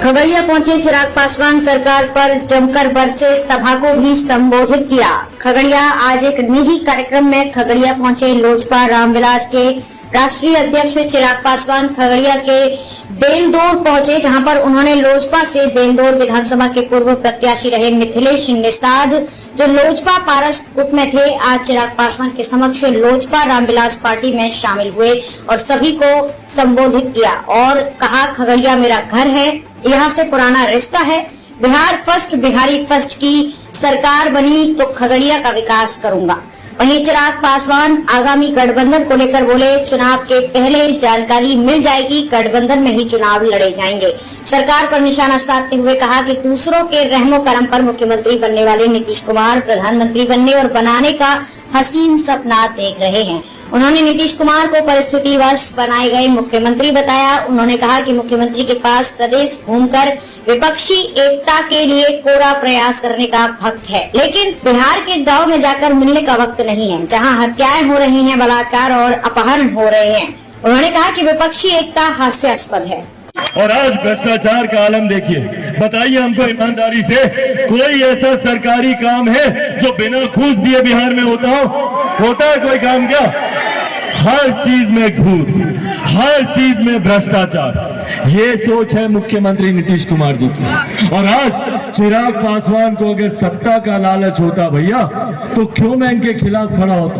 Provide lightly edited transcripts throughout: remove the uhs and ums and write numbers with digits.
खगड़िया पहुंचे चिराग पासवान, सरकार पर जमकर बरसे, सभा को भी संबोधित किया। खगड़िया आज एक निजी कार्यक्रम में खगड़िया पहुंचे लोजपा रामविलास के राष्ट्रीय अध्यक्ष चिराग पासवान खगड़िया के बेलदौर पहुंचे, जहां पर उन्होंने लोजपा से बेलदौर विधानसभा के पूर्व प्रत्याशी रहे मिथिलेश निषाद, जो लोजपा पारस गुट में थे, आज चिराग पासवान के समक्ष लोजपा रामविलास पार्टी में शामिल हुए और सभी को संबोधित किया और कहा, खगड़िया मेरा घर है, यहाँ से पुराना रिश्ता है। बिहार फर्स्ट, बिहारी फर्स्ट की सरकार बनी तो खगड़िया का विकास करूंगा। वहीं चिराग पासवान आगामी गठबंधन को लेकर बोले, चुनाव के पहले जानकारी मिल जाएगी, गठबंधन में ही चुनाव लड़े जाएंगे। सरकार पर निशाना साधते हुए कहा कि दूसरों के रहमो करम पर मुख्यमंत्री बनने वाले नीतीश कुमार प्रधानमंत्री बनने और बनाने का हसीन सपना देख रहे हैं। उन्होंने नीतीश कुमार को परिस्थितिवश बनाए गए मुख्यमंत्री बताया। उन्होंने कहा कि मुख्यमंत्री के पास प्रदेश घूमकर विपक्षी एकता के लिए कोरा प्रयास करने का वक्त है, लेकिन बिहार के गांव में जाकर मिलने का वक्त नहीं है, जहां हत्याएं हो रही हैं, बलात्कार और अपहरण हो रहे हैं। उन्होंने कहा कि विपक्षी एकता हास्यास्पद है। और आज भ्रष्टाचार का आलम देखिए। बताइए हमको ईमानदारी से, कोई ऐसा सरकारी काम है जो बिना घूस दिए बिहार में होता है कोई काम? क्या हर चीज में घूस, हर चीज में भ्रष्टाचार, ये सोच है मुख्यमंत्री नीतीश कुमार जी की। और आज चिराग पासवान को अगर सत्ता का लालच होता भैया, तो क्यों मैं इनके खिलाफ खड़ा होता?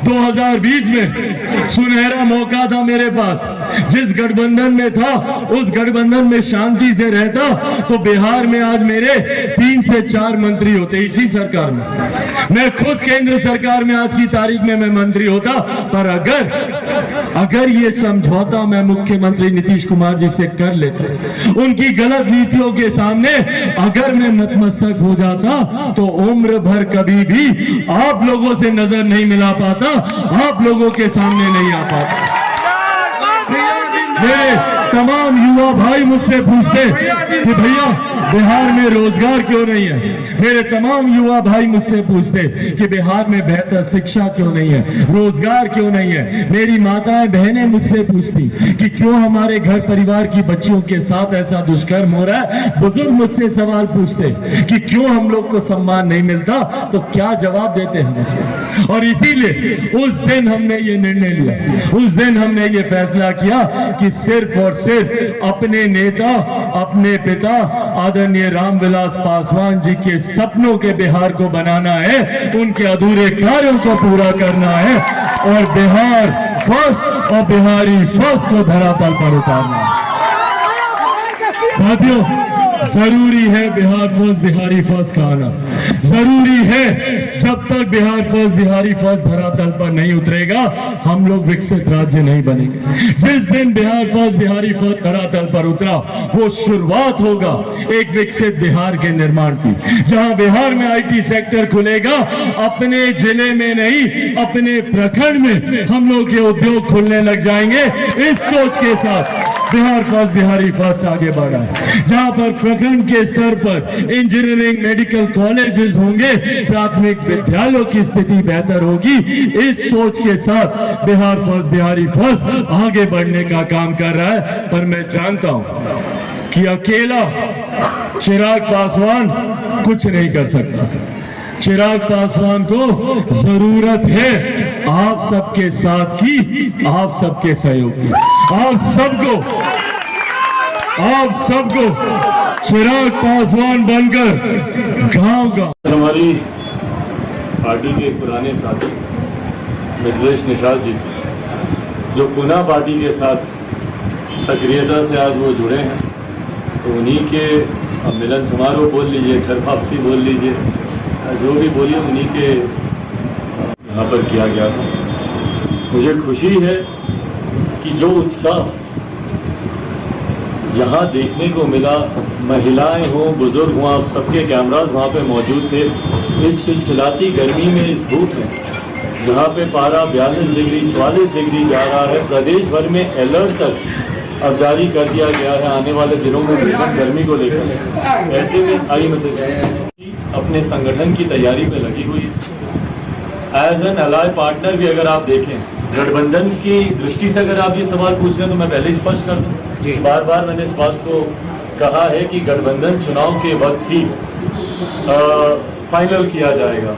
2020 में सुनहरा मौका था मेरे पास, जिस गठबंधन में था उस गठबंधन में शांति से रहता तो बिहार में आज मेरे 3 से 4 मंत्री होते इसी सरकार में। मैं खुद केंद्र सरकार में आज की तारीख में मैं मंत्री होता। पर अगर ये समझौता मैं मुख्यमंत्री नीतीश कुमार जी से कर लेता, उनकी गलत नीतियों के सामने अगर मैं नतमस्तक हो जाता, तो उम्र भर कभी भी आप लोगों से नजर नहीं मिला पाता, आप लोगों के सामने नहीं आ पाता। मेरे तमाम युवा भाई मुझसे पूछते कि भैया बिहार में रोजगार क्यों नहीं है। मेरे तमाम युवा भाई मुझसे पूछते कि बिहार में बेहतर शिक्षा क्यों नहीं है, रोजगार क्यों नहीं है। मेरी माताएं बहनें मुझसे पूछती कि क्यों हमारे घर परिवार की बच्चियों के साथ ऐसा दुष्कर्म हो रहा है। बुजुर्ग मुझसे सवाल पूछते कि क्यों हम लोग को सम्मान नहीं मिलता, तो क्या जवाब देते हम उसको। और इसीलिए उस दिन हमने ये निर्णय लिया, उस दिन हमने ये फैसला किया कि सिर्फ और सिर्फ अपने नेता, अपने पिता आदरणीय रामविलास पासवान जी के सपनों के बिहार को बनाना है, उनके अधूरे कार्यों को पूरा करना है और बिहार फर्स्ट और बिहारी फर्स्ट को धरातल पर उतारना है। साथियों, जरूरी है बिहार फर्स्ट बिहारी फर्स्ट का आना, जरूरी है। जब तक बिहार फर्स्ट बिहारी फर्स्ट धरातल पर नहीं उतरेगा, हम लोग विकसित राज्य नहीं बनेंगे। जिस दिन बिहार फर्स्ट बिहारी फर्स्ट धरातल पर उतरा, वो शुरुआत होगा एक विकसित बिहार के निर्माण की, जहां बिहार में IT सेक्टर खुलेगा। अपने जिले में नहीं, अपने प्रखंड में हम लोग के उद्योग खुलने लग जाएंगे। इस सोच के साथ बिहार फर्स्ट बिहारी फर्स्ट आगे बढ़ा है, जहां पर प्रखंड के स्तर पर इंजीनियरिंग, मेडिकल कॉलेजेस होंगे, प्राथमिक विद्यालयों की स्थिति बेहतर होगी। इस सोच के साथ बिहार फर्स्ट बिहारी फर्स्ट आगे बढ़ने का काम कर रहा है। पर मैं जानता हूं कि अकेला चिराग पासवान कुछ नहीं कर सकता। चिराग पासवान को जरूरत है आप सबके साथ की, आप सबके सहयोग की, आप सबको चिराग पासवान बनकर गांव-गांव। हमारी पार्टी के पुराने साथी मिथिलेश निषाद जी, जो पुनः पार्टी के साथ सक्रियता से आज वो जुड़े हैं, तो उन्हीं के मिलन समारोह बोल लीजिए, घर वापसी बोल लीजिए, जो भी बोलिए उन्हीं के यहाँ पर किया गया था। मुझे खुशी है कि जो उत्साह यहाँ देखने को मिला, महिलाएं हों, बुजुर्ग हों, आप सबके कैमरास वहाँ पे मौजूद थे। इस चिलचिलाती गर्मी में, इस धूप में, जहाँ पे पारा 42 डिग्री 44 डिग्री जा रहा है, प्रदेश भर में अलर्ट तक अब जारी कर दिया गया है आने वाले दिनों में भीषण गर्मी को लेकर। ऐसे में अपने संगठन की तैयारी पे लगी हुई है। एज एन अलाय पार्टनर भी अगर आप देखें, गठबंधन की दृष्टि से अगर आप ये सवाल पूछ रहे हैं, तो मैं पहले ही स्पष्ट कर दूं, बार बार मैंने इस बात को कहा है कि गठबंधन चुनाव के वक्त ही फाइनल किया जाएगा।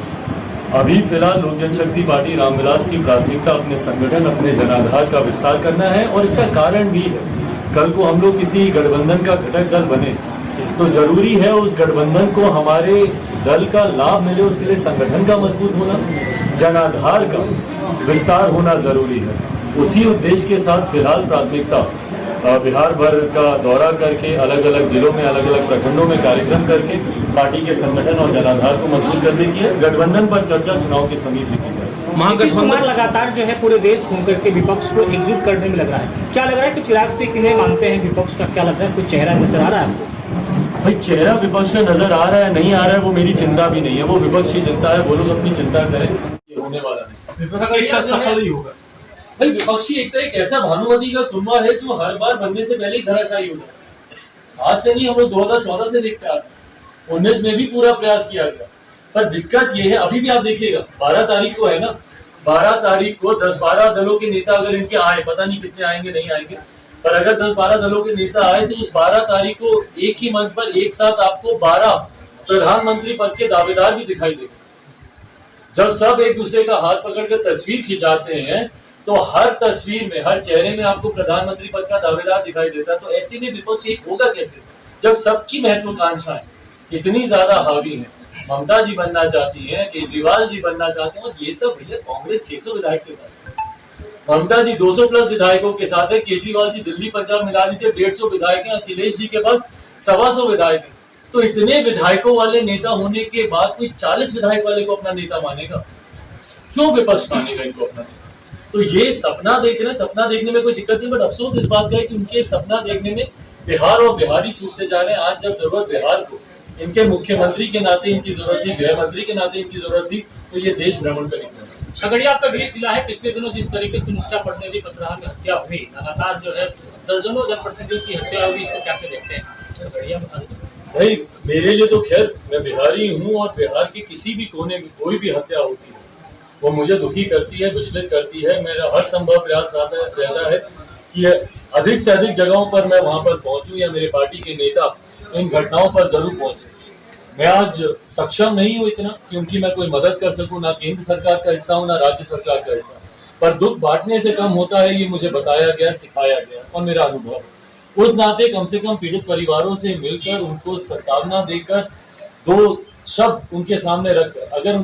अभी फिलहाल लोक जनशक्ति पार्टी रामविलास की प्राथमिकता अपने संगठन, अपने जनाधार का विस्तार करना है, और इसका कारण भी है, कल को हम लोग किसी गठबंधन का घटक दल बने तो जरूरी है उस गठबंधन को हमारे दल का लाभ मिले, उसके लिए संगठन का मजबूत होना, जनाधार का विस्तार होना जरूरी है। उसी उद्देश्य के साथ फिलहाल प्राथमिकता बिहार भर का दौरा करके अलग अलग जिलों में, अलग अलग प्रखंडों में कार्यक्रम करके पार्टी के संगठन और जनाधार को मजबूत करने की है। गठबंधन पर चर्चा चुनाव के समीप भी की जाए। महागठबंधन लगातार जो है पूरे देश घूम करके विपक्ष को एकजुट करने में लग रहा है। क्या लग रहा है कि चिराग से किन्हें मानते हैं विपक्ष का? क्या लग रहा है, कोई चेहरा नजर आ रहा है आपको? भाई चेहरा विपक्ष का नजर आ रहा है नहीं आ रहा है वो मेरी चिंता भी नहीं है, वो विपक्ष की चिंता है, वो लोग अपनी चिंता करें, ये होने वाला नहीं। विपक्ष एकता सफल ही होगा। भाई विपक्षी एकता एक ऐसा भानुमति का कुनबा है जो हर बार बनने से पहले ही धराशायी हो जाता है। आज से नहीं, हम लोग 2014 से देखते आ रहे हैं, 19 में भी पूरा प्रयास किया गया, पर दिक्कत ये है, अभी भी आप देखिएगा 12 तारीख को है ना, 12 तारीख को 10-12 दलों के नेता अगर इनके आए, पता नहीं कितने आएंगे नहीं आएंगे, पर अगर 10-12 दलों के नेता आए तो उस 12 तारीख को एक ही मंच पर एक साथ आपको 12 प्रधानमंत्री पद के दावेदार भी दिखाई देंगे। जब सब एक दूसरे का हाथ पकड़कर तस्वीर खिंचाते हैं तो हर तस्वीर में, हर चेहरे में आपको प्रधानमंत्री पद का दावेदार दिखाई देता है। तो ऐसे में विपक्ष एक होगा कैसे, जब सबकी महत्वाकांक्षाएं इतनी ज्यादा हावी हैं। ममता जी बनना चाहती हैं, केजरीवाल जी बनना चाहते हैं, और ये सब भैया कांग्रेस 600 विधायक के साथ, ममता जी 200+ विधायकों के साथ है, केजरीवाल जी दिल्ली पंजाब मिला लीजिए 150 विधायक हैं, अखिलेश जी के पास 125 विधायक हैं। तो इतने विधायकों वाले नेता होने के बाद कोई 40 विधायक वाले को अपना नेता मानेगा? क्यों विपक्ष मानेगा इनको अपना नेता? तो ये सपना देखने में कोई दिक्कत नहीं, बट अफसोस इस बात का है कि उनके सपना देखने में बिहार और बिहारी छूटते जा रहे हैं। आज जब जरूरत बिहार को इनके मुख्यमंत्री के नाते इनकी जरूरत थी, गृह मंत्री के नाते इनकी जरूरत थी, तो ये देश भ्रमण पर निकले। झगड़िया आपका गृह जिला है। पिछले दिनों जिस तरीके से मुखिया प्रतिनिधि पसराहा में हत्या हुई, लगातार जो है दर्जनों जनप्रतिनिधियों की हत्या हुई, इसको कैसे देखते हैं झगड़िया में खासकर? भाई मेरे लिए तो खैर, मैं बिहारी हूँ और बिहार के किसी भी कोने में कोई भी हत्या होती है वो मुझे दुखी करती है, विचलित करती है। मेरा हर संभव प्रयास रहता है कि अधिक से अधिक जगहों पर मैं वहां पर पहुंचूं या मेरे पार्टी के नेता इन घटनाओं पर जरूर पहुंचे। मैं आज सक्षम नहीं हूं इतना क्योंकि मैं कोई मदद कर सकूं, ना केंद्र सरकार का हिस्सा हूं, ना राज्य सरकार का हिस्सा, पर दुख बांटने से कम होता है, ये मुझे बताया गया, सिखाया गया और मेरा अनुभव। उस नाते कम से कम पीड़ित परिवारों से मिलकर उनको सांत्वना देकर 2 शब्द उनके सामने रखकर, अगर